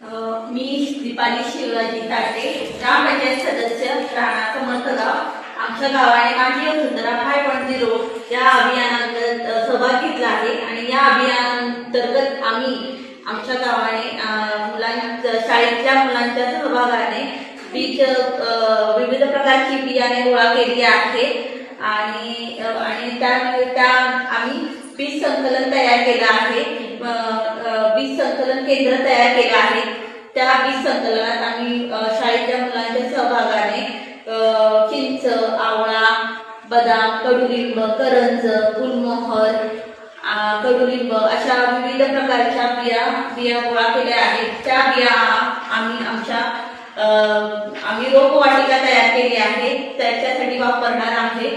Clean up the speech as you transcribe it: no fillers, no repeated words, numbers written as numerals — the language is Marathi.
मी दीपाली शिवाजी ताटे, ग्रामपंचायत सदस्य, राणा समर्थगाव। आमच्या गावाने माझी वसुंधरा 5.0 या अभियानात सहभाग घेतला आहे आणि या अभियानांतर्गत आम्ही आमच्या गावाने शाळेतल्या मुलांच्या सहभागाने विविध प्रकारची बियाणे गोळा केली आहे आणि त्या आम्ही बीज संकलन तयार केलं आहे। बीज संकलन केंद्र तयार केलं आहे। त्या बीज संकलनात आम्ही शाळेतल्या मुलांच्या सहभागाने चिंच, आवळा, बदाम, कडुलिंब, करंज, गुलमोहर, कडुलिंब अशा विविध प्रकारच्या बिया गोळा केल्या आहेत। त्या बिया आम्ही रोपवाटिका तयार केली आहे, त्याच्यासाठी वापरणार आहे।